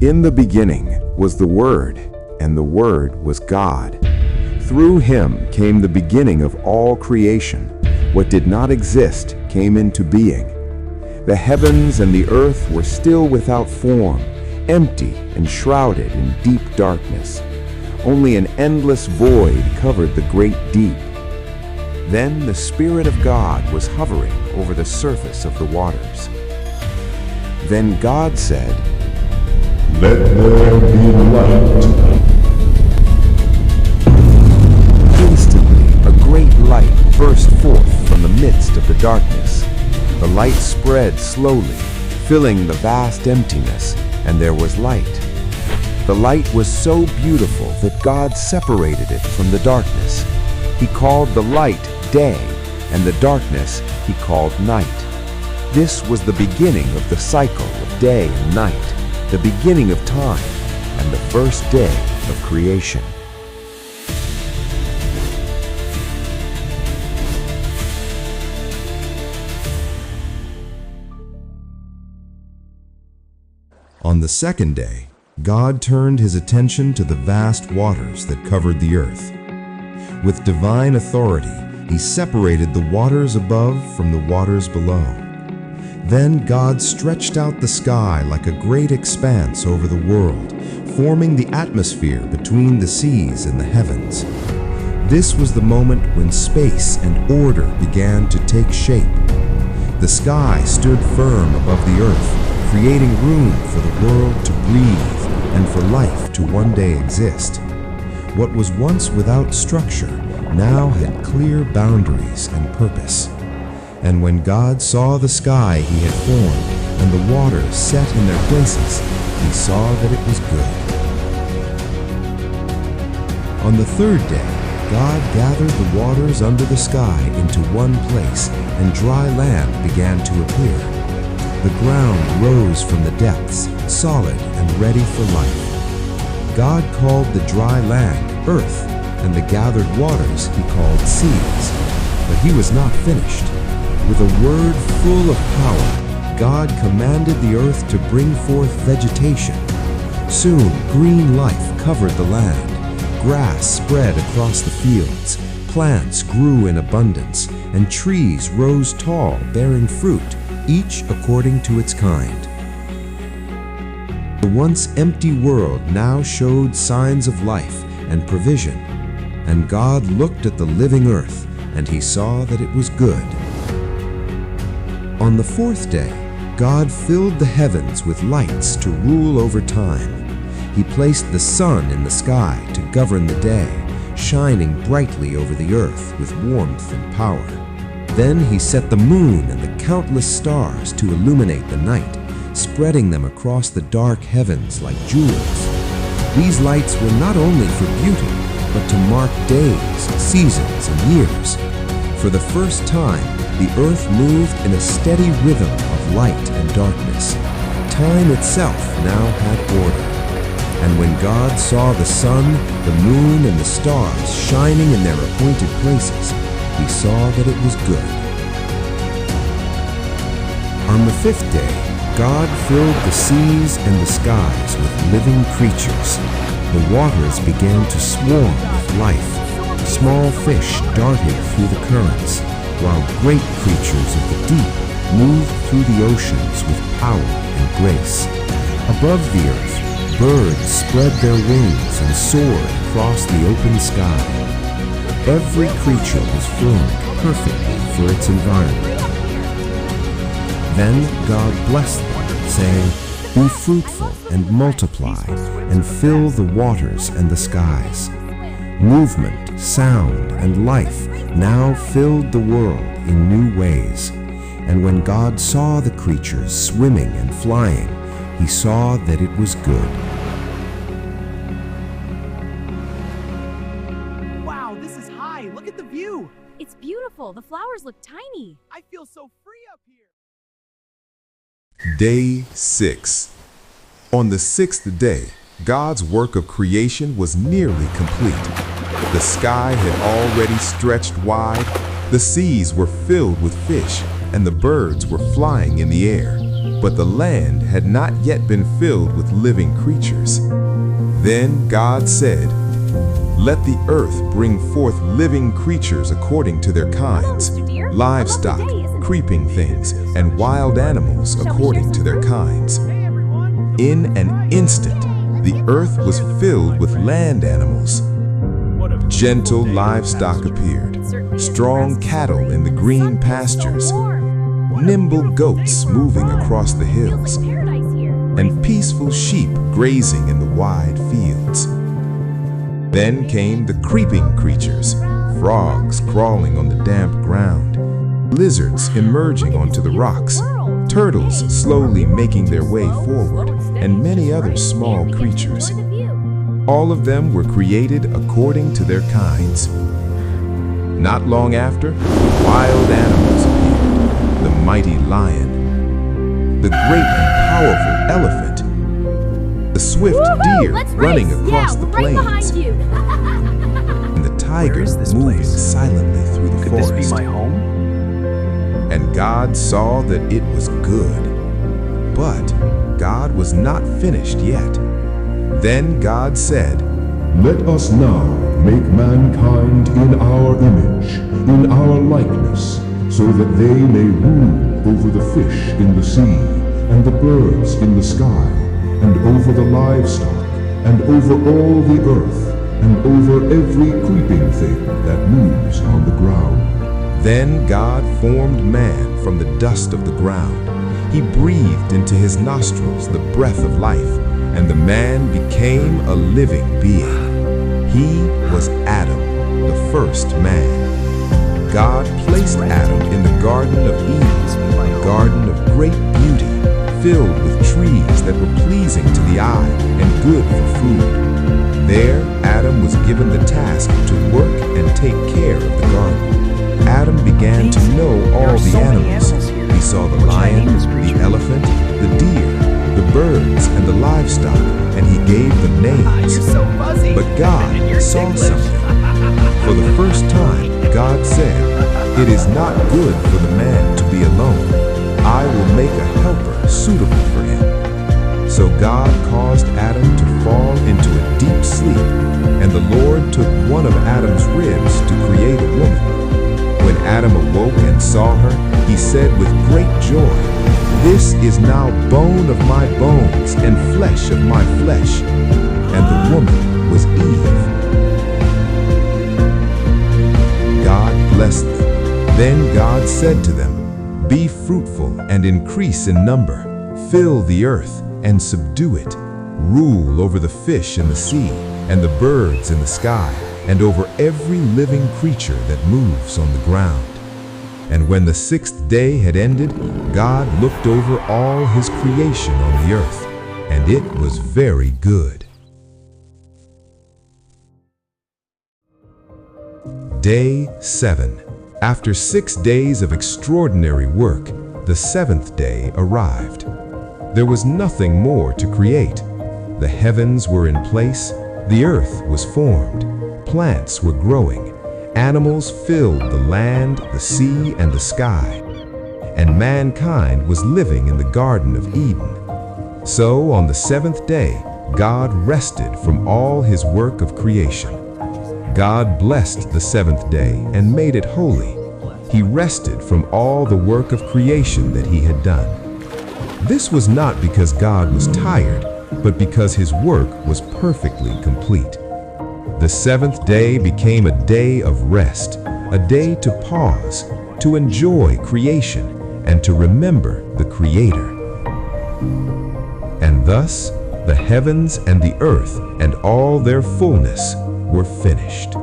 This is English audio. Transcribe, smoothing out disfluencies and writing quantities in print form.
In the beginning was the Word, and the Word was God. Through him came the beginning of all creation. What did not exist came into being. The heavens and the earth were still without form, empty and shrouded in deep darkness. Only an endless void covered the great deep. Then the Spirit of God was hovering over the surface of the waters. Then God said, "Let there be light." Instantly, a great light burst forth from the midst of the darkness. The light spread slowly, filling the vast emptiness, and there was light. The light was so beautiful that God separated it from the darkness. He called the light day, and the darkness he called night. This was the beginning of the cycle of day and night, the beginning of time, and the first day of creation. On the second day, God turned his attention to the vast waters that covered the earth. With divine authority, he separated the waters above from the waters below. Then God stretched out the sky like a great expanse over the world, forming the atmosphere between the seas and the heavens. This was the moment when space and order began to take shape. The sky stood firm above the earth, creating room for the world to breathe and for life to one day exist. What was once without structure now had clear boundaries and purpose. And when God saw the sky he had formed and the waters set in their places, he saw that it was good. On the third day, God gathered the waters under the sky into one place, and dry land began to appear. The ground rose from the depths, solid and ready for life. God called the dry land earth, and the gathered waters he called seas. But he was not finished. With a word full of power, God commanded the earth to bring forth vegetation. Soon green life covered the land. Grass spread across the fields. Plants grew in abundance, and trees rose tall, bearing fruit, each according to its kind. The once empty world now showed signs of life and provision, and God looked at the living earth, and he saw that it was good. On the fourth day, God filled the heavens with lights to rule over time. He placed the sun in the sky to govern the day, shining brightly over the earth with warmth and power. Then he set the moon and the countless stars to illuminate the night, spreading them across the dark heavens like jewels. These lights were not only for beauty, but to mark days, seasons, and years. For the first time, the earth moved in a steady rhythm of light and darkness. Time itself now had order. And when God saw the sun, the moon, and the stars shining in their appointed places, he saw that it was good. On the fifth day, God filled the seas and the skies with living creatures. The waters began to swarm with life. Small fish darted through the currents, while great creatures of the deep moved through the oceans with power and grace. Above the earth, birds spread their wings and soared across the open sky. Every creature was formed perfectly for its environment. Then God blessed them, saying, "Be fruitful and multiply, and fill the waters and the skies." Movement, sound, and life now filled the world in new ways. And when God saw the creatures swimming and flying, he saw that it was good. Wow, this is high. Look at the view. It's beautiful. The flowers look tiny. I feel so free up here. Day 6. On the sixth day, God's work of creation was nearly complete. The sky had already stretched wide, the seas were filled with fish, and the birds were flying in the air. but the land had not yet been filled with living creatures. Then God said, "Let the earth bring forth living creatures according to their kinds, Mr. Deer. livestock, A lovely day, isn't it? creeping things, and wild animals Shall we according share to some their fruit? kinds." Hey everyone. In an instant, the earth was filled with land animals. What a Gentle beautiful day. livestock appeared, It certainly is strong impressive. cattle in the The green sun feels so pastures, warm. nimble goats moving across the Feels hills, like paradise here. and peaceful sheep grazing in the wide fields. Then came the creeping creatures, frogs crawling on the damp ground, lizards emerging onto the rocks, turtles slowly making their way forward, and many other small creatures. All of them were created according to their kinds. Not long after, wild animals appeared, the mighty lion, the great and powerful elephant, the swift deer running across the plains, and the tiger Where is this moving place? silently through the Could forest. this be my home? And God saw that it was good. But God was not finished yet. Then God said, Let us now make mankind in our image, in our likeness, so that they may rule over the fish in the sea, and the birds in the sky, and over the livestock, and over all the earth, and over every creeping thing that moves on the ground. Then God formed man from the dust of the ground. He breathed into his nostrils the breath of life, and the man became a living being. He was Adam, the first man. God placed Adam in the Garden of Eden, a garden of great beauty, filled with trees that were pleasing to the eye and good for food. There, Adam was given the task to work and take care of the garden. Adam began to know all the animals. He saw the lion, the elephant, the deer, the birds, and the livestock, and he gave them names. You're so fuzzy. But God And you're saw ticklish. something. For the first time, God said, "It is not good for the man to be alone. I will make a helper suitable for him." So God caused Adam to fall into a deep sleep, and the Lord took one of Adam's ribs to create a woman. When Adam awoke and saw her, he said with great joy, "This is now bone of my bones and flesh of my flesh." And the woman was Eve. God blessed them. Then God said to them, "Be fruitful and increase in number. Fill the earth and subdue it. Rule over the fish in the sea and the birds in the sky, and over every living creature that moves on the ground." And when the sixth day had ended, God looked over all his creation on the earth, and it was very good. Day 7. After 6 days of extraordinary work, the seventh day arrived. There was nothing more to create. The heavens were in place, the earth was formed, plants were growing, animals filled the land, the sea, and the sky, and mankind was living in the Garden of Eden. So on the seventh day, God rested from all his work of creation. God blessed the seventh day and made it holy. He rested from all the work of creation that he had done. This was not because God was tired, but because his work was perfectly complete. The seventh day became a day of rest, a day to pause, to enjoy creation, and to remember the Creator. And thus, the heavens and the earth and all their fullness were finished.